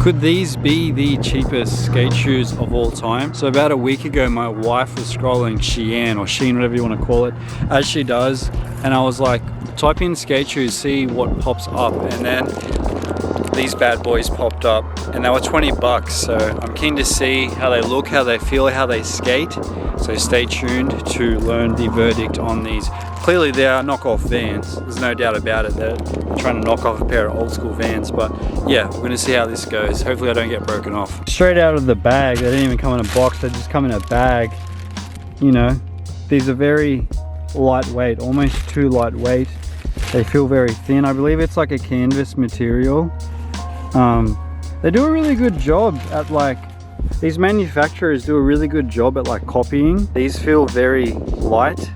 Could these be the cheapest skate shoes of all time? So about a week ago, my wife was scrolling Shein or Shein, whatever you want to call it, as she does. And I was like, type in skate shoes, see what pops up. And then these bad boys popped up and they were 20 bucks. So I'm keen to see how they look, how they feel, how they skate. So stay tuned to learn the verdict on these. Clearly they are knockoff Vans, there's no doubt about it. They're trying to knock off a pair of old school Vans, but yeah, we're gonna see how this goes. Hopefully I don't get broken off. Straight out of the bag, they didn't even come in a box, they just come in a bag. You know, these are very lightweight, almost too lightweight. They feel very thin. I believe it's like a canvas material. They do a really good job at these manufacturers do a really good job at copying. These feel very light.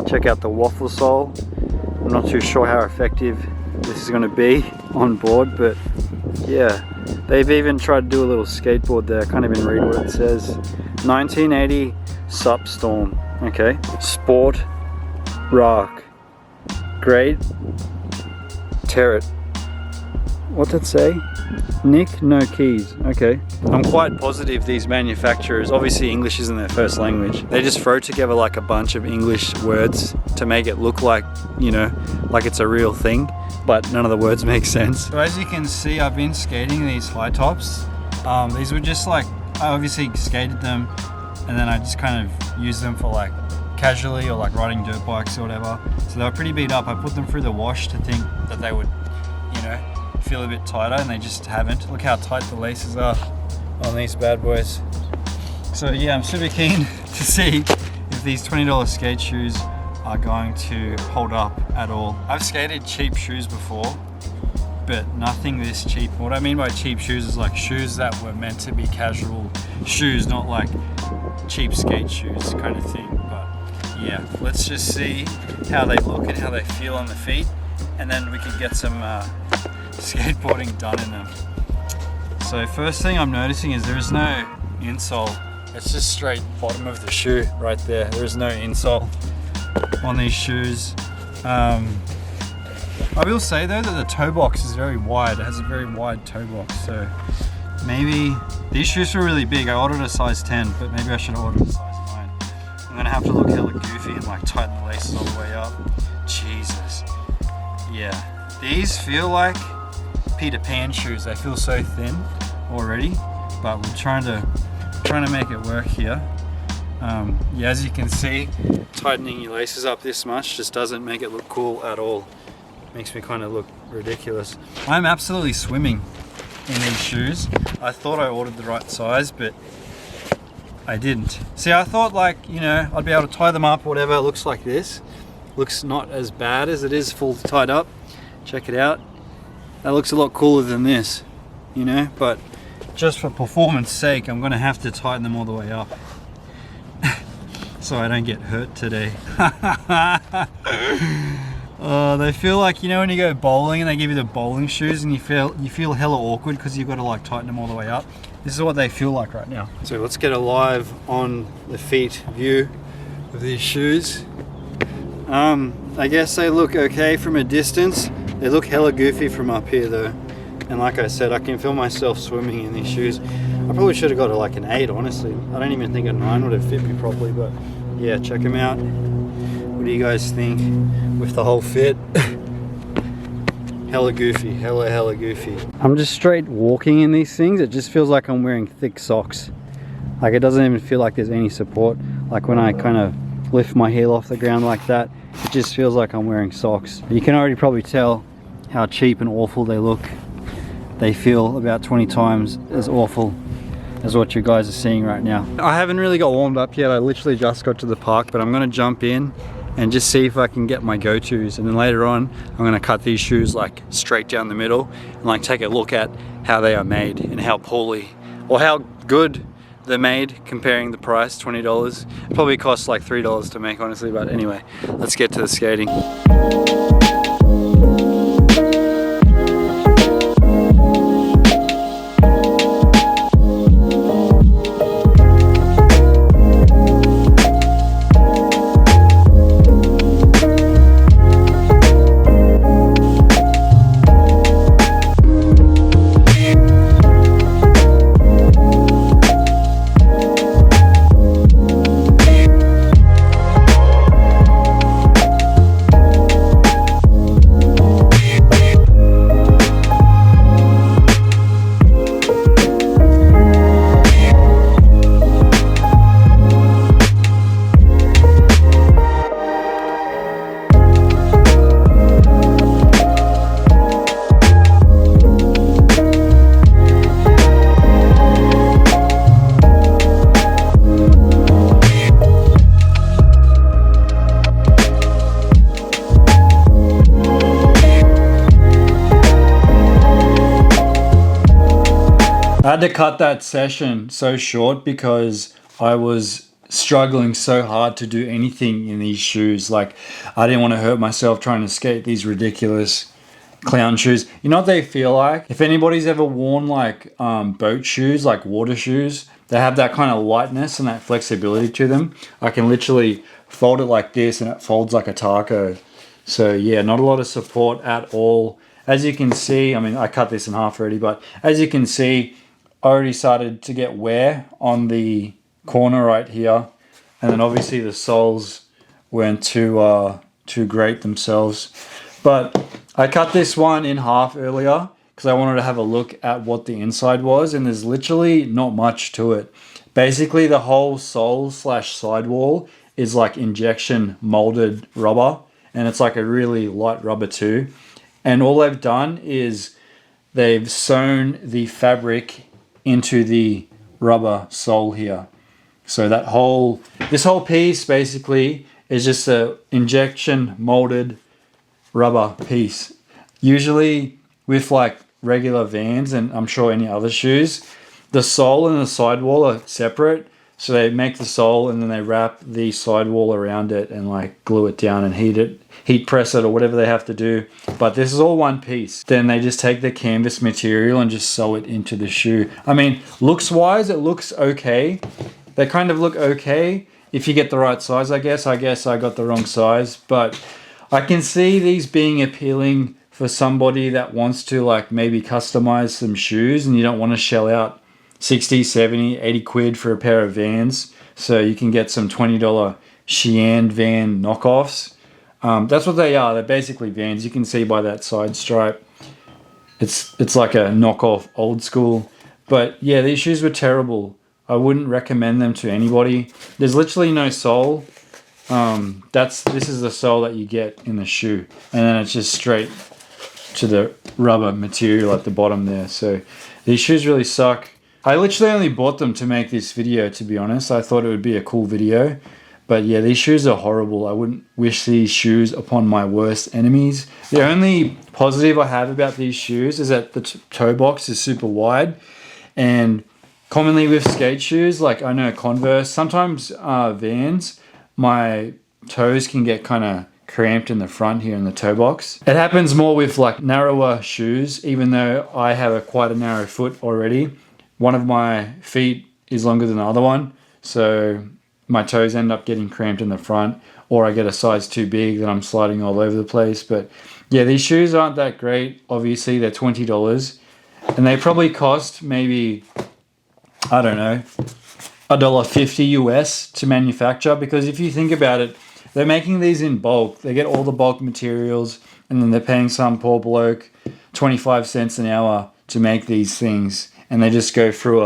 Check out the waffle sole. I'm not too sure how effective this is going to be on board, but yeah, they've even tried to do a little skateboard there. I can't even read what it says. 1980 Supstorm. Okay, Sport Rock, Great Terret. What's it say? Nick, no keys. Okay. I'm quite positive these manufacturers, obviously English isn't their first language, they just throw together a bunch of English words to make it look like, you know, like it's a real thing, but none of the words make sense. So as you can see, I've been skating these high tops. These were just I obviously skated them and then I just kind of used them for casually or riding dirt bikes or whatever. So they were pretty beat up. I put them through the wash to think that they would, you know, feel a bit tighter, and they just haven't. Look how tight the laces are on these bad boys. So yeah, I'm super keen to see if these $20 skate shoes are going to hold up at all. I've skated cheap shoes before, but nothing this cheap. What I mean by cheap shoes is shoes that were meant to be casual shoes, not cheap skate shoes kind of thing. But yeah, let's just see how they look and how they feel on the feet, and then we can get some skateboarding done in them. So first thing I'm noticing is there is no insole. It's just straight bottom of the shoe right there. There is no insole on these shoes. I will say though that the toe box is very wide. It has a very wide toe box, so maybe these shoes were really big. I ordered a size 10, but maybe I should have ordered a size 9. I'm gonna have to look hella goofy and tighten the laces all the way up. Jesus. Yeah, these feel like Peter Pan shoes. They feel so thin already, but we're trying to make it work here. Yeah, as you can see, tightening your laces up this much just doesn't make it look cool at all. Makes me kind of look ridiculous. I'm absolutely swimming in these shoes. I thought I ordered the right size, but I didn't. See, I thought you know, I'd be able to tie them up or whatever. It looks like this. Looks not as bad as it is full tied up. Check it out. That looks a lot cooler than this, you know, but just for performance sake, I'm gonna have to tighten them all the way up so I don't get hurt today. They feel you know, when you go bowling and they give you the bowling shoes and you feel hella awkward because you've got to tighten them all the way up. This is what they feel like right now. So let's get a live on the feet view of these shoes. I guess they look okay from a distance. They look hella goofy from up here though. And like I said, I can feel myself swimming in these shoes. I probably should have got an 8, honestly. I don't even think a 9 would have fit me properly, but yeah, check them out. What do you guys think with the whole fit? Hella goofy, hella goofy. I'm just straight walking in these things. It just feels like I'm wearing thick socks. It doesn't even feel like there's any support. When I kind of lift my heel off the ground like that, it just feels like I'm wearing socks. You can already probably tell how cheap and awful they look. They feel about 20 times as awful as what you guys are seeing right now. I haven't really got warmed up yet. I literally just got to the park, but I'm gonna jump in and just see if I can get my go-tos, and then later on I'm gonna cut these shoes straight down the middle and take a look at how they are made and how poorly or how good they're made, comparing the price. $20. It probably costs $3 to make, honestly, but anyway, let's get to the skating. I had to cut that session so short because I was struggling so hard to do anything in these shoes. Like, I didn't want to hurt myself trying to skate these ridiculous clown shoes. You know what they feel like? If anybody's ever worn like boat shoes, like water shoes, they have that kind of lightness and that flexibility to them. I can literally fold it like this and it folds like a taco. So yeah, not a lot of support at all. As you can see, I mean, I cut this in half already, but as you can see, I already started to get wear on the corner right here. And then obviously the soles weren't too great themselves. But I cut this one in half earlier because I wanted to have a look at what the inside was, and there's literally not much to it. Basically, the whole sole slash sidewall is like injection molded rubber, and it's like a really light rubber too. And all they've done is they've sewn the fabric into the rubber sole here. So this whole piece basically is just a injection molded rubber piece. Usually with like regular Vans, and I'm sure any other shoes, the sole and the sidewall are separate. So they make the sole and then they wrap the sidewall around it and like glue it down and heat press it or whatever they have to do. But this is all one piece. Then they just take the canvas material and just sew it into the shoe. I mean, looks wise, it looks okay. They kind of look okay if you get the right size, I guess. I guess I got the wrong size, but I can see these being appealing for somebody that wants to like maybe customize some shoes and you don't want to shell out 60, 70, 80 quid for a pair of Vans. So you can get some $20 Shein Van knockoffs. That's what they are. They're basically Vans. You can see by that side stripe. It's like a knockoff old school. But yeah, these shoes were terrible. I wouldn't recommend them to anybody. There's literally no sole. This is the sole that you get in the shoe. And then it's just straight to the rubber material at the bottom there. So these shoes really suck. I literally only bought them to make this video, to be honest. I thought it would be a cool video. But yeah, these shoes are horrible. I wouldn't wish these shoes upon my worst enemies. The only positive I have about these shoes is that the toe box is super wide. And commonly with skate shoes, like I know Converse, sometimes Vans, my toes can get kind of cramped in the front here in the toe box. It happens more with like narrower shoes, even though I have quite a narrow foot already. One of my feet is longer than the other one, so my toes end up getting cramped in the front, or I get a size too big that I'm sliding all over the place. But yeah, these shoes aren't that great. Obviously, they're $20, and they probably cost maybe, I don't know, $1.50 US to manufacture, because if you think about it, they're making these in bulk. They get all the bulk materials, and then they're paying some poor bloke 25 cents an hour to make these things, and they just go through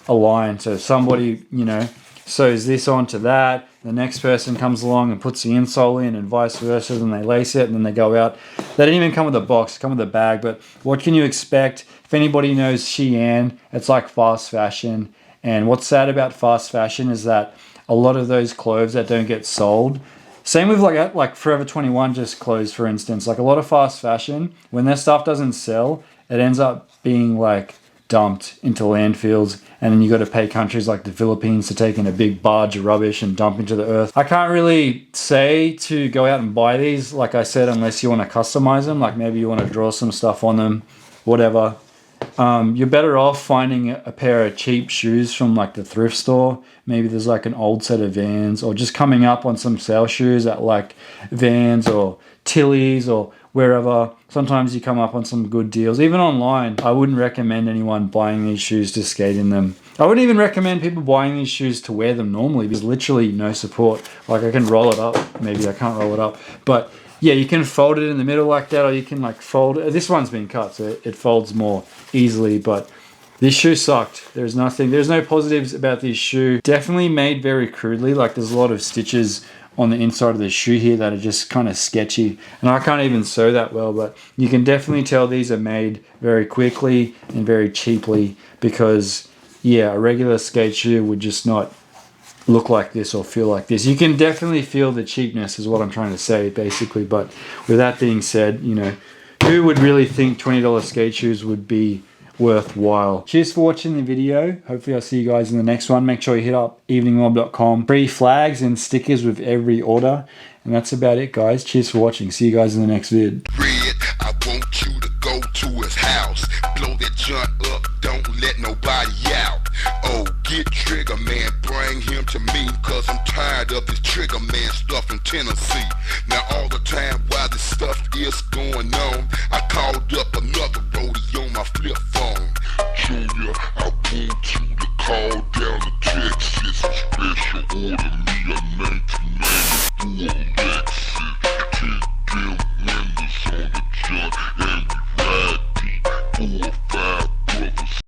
a line. So somebody, you know, sews this onto that, the next person comes along and puts the insole in, and vice versa, then they lace it and then they go out. They don't even come with a box, come with a bag. But what can you expect? If anybody knows Shein, it's like fast fashion. And what's sad about fast fashion is that a lot of those clothes that don't get sold, same with like Forever 21 just closed, for instance. Like a lot of fast fashion, when their stuff doesn't sell, it ends up being like dumped into landfills, and then you got to pay countries like the Philippines to take in a big barge of rubbish and dump into the earth. I can't really say to go out and buy these, like I said, unless you want to customize them. Like maybe you want to draw some stuff on them, whatever. You're better off finding a pair of cheap shoes from like the thrift store. Maybe there's like an old set of Vans, or just coming up on some sale shoes at like Vans or Tilly's or wherever. Sometimes you come up on some good deals. Even online, I wouldn't recommend anyone buying these shoes to skate in them. I wouldn't even recommend people buying these shoes to wear them normally. There's literally no support. Like I can roll it up. Maybe I can't roll it up. But yeah, you can fold it in the middle like that, or you can like fold it. This one's been cut, so it folds more easily. But this shoe sucked. There's no positives about this shoe. Definitely made very crudely. Like there's a lot of stitches on the inside of the shoe here that are just kind of sketchy, and I can't even sew that well, but you can definitely tell these are made very quickly and very cheaply, because yeah, a regular skate shoe would just not look like this or feel like this. You can definitely feel the cheapness is what I'm trying to say basically. But with that being said, you know, who would really think $20 skate shoes would be worthwhile. Cheers for watching the video. Hopefully I'll see you guys in the next one. Make sure you hit up eveningmob.com. Free flags and stickers with every order. And that's about it, guys. Cheers for watching. See you guys in the next vid. Red, I want you to go to his house. Blow that joint up, don't let nobody out. Oh, get Trigger Man, bring him to me, cause I'm tired of this Trigger Man stuff in Tennessee. Now all the time while this stuff is going on, I called up another roadie on my flip phone. Junior, I want you to call down to Texas and special order me a 1994